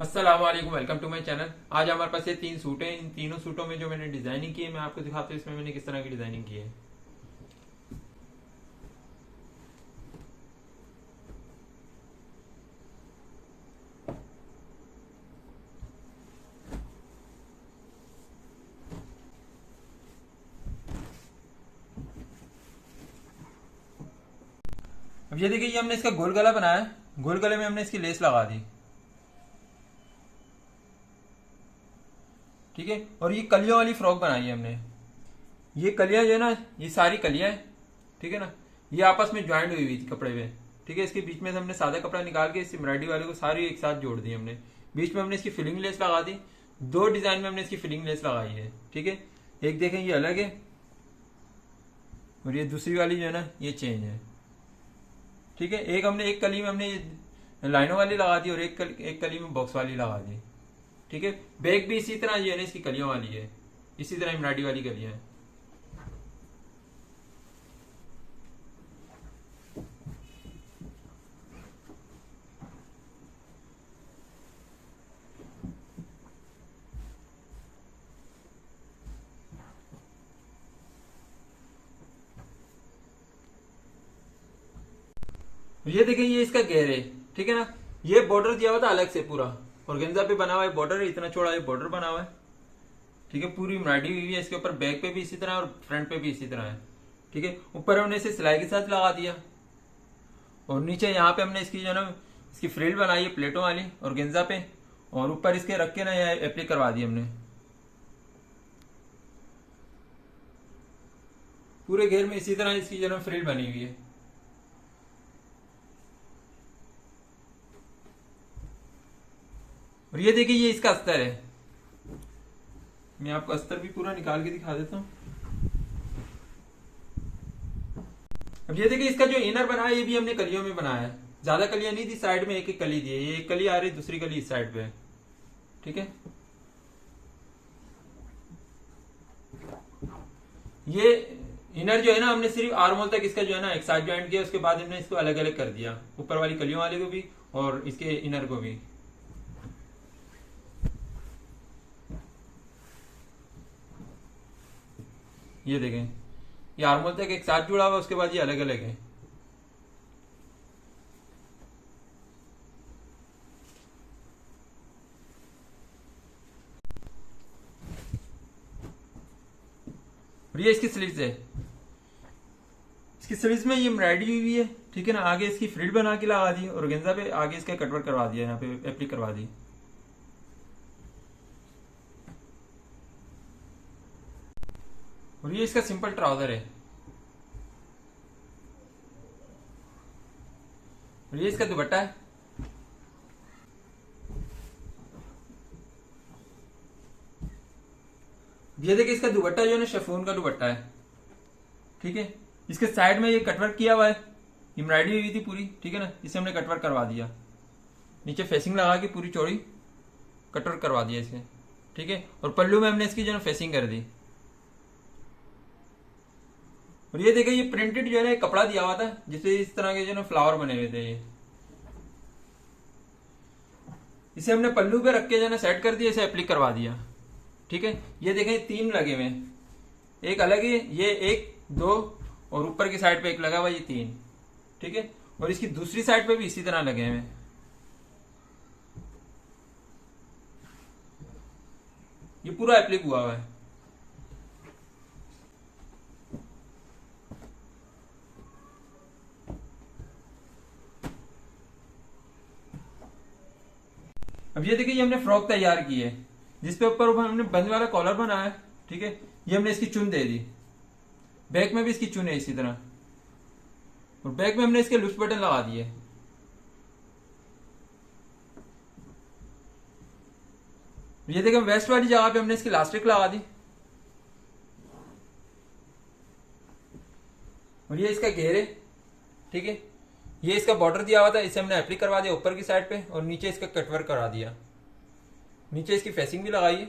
अस्सलाम वालेकुम, welcome to my channel. आज हमारे पास ये 3 सूट हैं। इन तीनों सूटों में जो मैंने डिजाइनिंग की है मैं आपको दिखाता हूँ इसमें मैंने किस तरह की डिजाइनिंग की है। अब ये देखिए, ये हमने इसका गोल गला बनाया है। गोल गले में हमने इसकी लेस लगा दी, ठीक है। और ये कलियों वाली फ्रॉक बनाई है हमने। ये कलियां जो है ना, ये सारी कलियां हैं, ठीक है ना। ये आपस में ज्वाइंट हुई हुई थी कपड़े में, ठीक है। इसके बीच में से हमने सादा कपड़ा निकाल के इस एम्ब्रॉयडरी वाले को सारी एक साथ जोड़ दी हमने। बीच में हमने इसकी फिलिंग लेस लगा दी। दो डिजाइन में हमने इसकी फिलिंग लेस लगाई है, ठीक है। एक देखें ये अलग है, और ये दूसरी वाली जो है ना ये चेंज है, ठीक है। एक कली में हमने ये लाइनों वाली लगा दी और एक कली में बॉक्स वाली लगा दी, ठीक है। बैक भी इसी तरह जो है ना इसकी कलियों वाली है, इसी तरह एम्ब्रॉयडरी वाली कलियां हैं। ये देखिए, ये इसका घेर है, ठीक है ना। ये बॉर्डर दिया हुआ था अलग से पूरा, और गेंजा पे बना हुआ है बॉर्डर, इतना चौड़ा ये बॉर्डर बना हुआ है, ठीक है। पूरी एम्ब्रॉयडरी हुई है इसके ऊपर, बैक पे भी इसी तरह और फ्रंट पे भी इसी तरह है, ठीक है। ऊपर हमने इसे सिलाई के साथ लगा दिया, और नीचे यहाँ पे हमने इसकी जो है ना इसकी फ्रिल बनाई है प्लेटों वाली और गेंजा पे, और ऊपर इसके रख के ना यहाँ एप्लिक करवा दी हमने। पूरे घेर में इसी तरह इसकी जो है फ्रिल बनी हुई है। और ये देखिए, ये इसका अस्तर है। मैं आपको अस्तर भी पूरा निकाल के दिखा देता हूँ। अब ये देखिए, इसका जो इनर बना है ये भी हमने कलियों में बनाया है। ज्यादा कलियां नहीं थी, साइड में एक एक कली दी है। ये एक कली आ रही, दूसरी कली इस साइड पे है, ठीक है। ये इनर जो है ना हमने सिर्फ आर्मोल तक इसका जो है ना एक साइड ज्वाइंट किया, उसके बाद हमने इसको अलग अलग कर दिया, ऊपर वाली कलियों वाले को भी और इसके इनर को भी। ये देखें, ये आर्मोल तक एक साथ जुड़ा हुआ, उसके बाद ये अलग अलग है। और ये इसकी स्लीव्स है। इसकी स्लीव्स में ये एम्ब्रॉयडरी हुई है, ठीक है ना। आगे इसकी फ्रिल बना के लगा दी और गेंजा पे आगे इसका कटवर्क करवा दिया, यहाँ पे एप्लिक करवा दी। और ये इसका सिंपल ट्राउजर है। और ये इसका दुपट्टा है। ये देखिए, इसका दुपट्टा जो है ना शिफॉन का दुपट्टा है, ठीक है। इसके साइड में ये कटवर्क किया हुआ है, एम्ब्रॉयडरी हुई थी पूरी, ठीक है ना। इसे हमने कटवर्क करवा दिया, नीचे फेसिंग लगा के पूरी चौड़ी कटवर्क करवा दिया इसे, ठीक है। और पल्लू में हमने इसकी जो है फेसिंग कर दी। और ये देखिए, ये प्रिंटेड जो है ना कपड़ा दिया हुआ था जिससे इस तरह के जो है ना फ्लावर बने हुए थे। ये इसे हमने पल्लू पे रख के जो है ना सेट कर दिया, इसे एप्लिक करवा दिया, ठीक है। ये देखें, 3 लगे हुए हैं, एक अलग है, ये 1 2 और ऊपर की साइड पे एक लगा हुआ, ये 3, ठीक है। और इसकी दूसरी साइड पे भी इसी तरह लगे हुए हैं। ये पूरा एप्लिक हुआ हुआ है। अब ये देखिए, ये हमने फ्रॉक तैयार की है जिसपे ऊपर हमने बंद वाला कॉलर बनाया है, ठीक है। ये हमने इसकी चुन दे दी, बैक में भी इसकी चुन है इसी तरह, और बैक में हमने इसके लुप्स बटन लगा दिए। ये देखिए, वेस्ट वाली जगह पे हमने इसकी इलास्टिक लगा दी। और ये इसका घेर है, ठीक है। ये इसका बॉर्डर दिया हुआ था, इसे हमने एप्लिक करवा दिया ऊपर की साइड पे, और नीचे इसका कटवर्क करा दिया। नीचे इसकी फेसिंग भी लगाई है।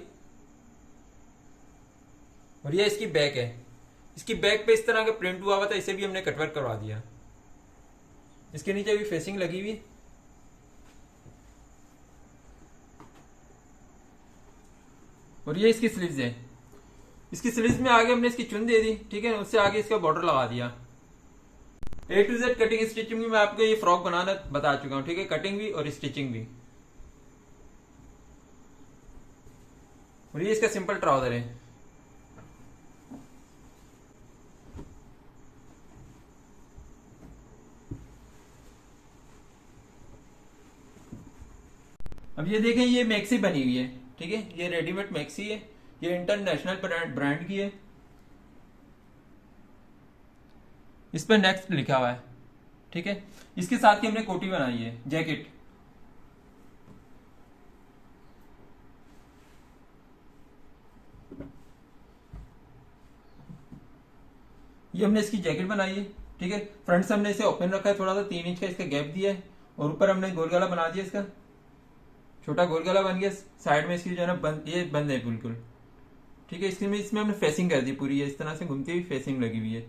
और ये इसकी बैक है, इसकी बैक पे इस तरह का प्रिंट हुआ हुआ था, इसे भी हमने कटवर्क करवा दिया। इसके नीचे भी फेसिंग लगी हुई। और ये इसकी स्लीव्स है। इसकी स्लीव्स में आगे हमने इसकी चुन दे दी, ठीक है, उससे आगे इसका बॉर्डर लगा दिया। A to Z cutting stitching में मैं आपको ये फ्रॉक बनाना बता चुका हूँ, ठीक है, कटिंग भी और स्टिचिंग भी। और ये इसका सिंपल ट्राउजर है। अब ये देखें, ये मैक्सी बनी हुई है, ठीक है, ये रेडीमेड मैक्सी है, ये इंटरनेशनल ब्रांड की है। इस पर नेक्स्ट लिखा हुआ है, ठीक है। इसके साथ की हमने कोटी बनाई है, जैकेट। ये हमने इसकी जैकेट बनाई है, ठीक है। फ्रंट से हमने इसे ओपन रखा है, थोड़ा सा 3 इंच का इसका गैप दिया है, और ऊपर हमने गोल गला बना दिया, इसका छोटा गोल गला बन गया। साइड में इसकी जो है ना ये बंद है बिल्कुल, ठीक है। इसमें हमने फेसिंग कर दी पूरी, इस तरह से घूमती हुई फेसिंग लगी हुई है।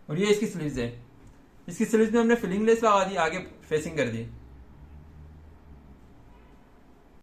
और ये इसकी स्लीव्स है। इसकी स्लीव्स में हमने फिलिंग लेस लगा दी, आगे फेसिंग कर दी।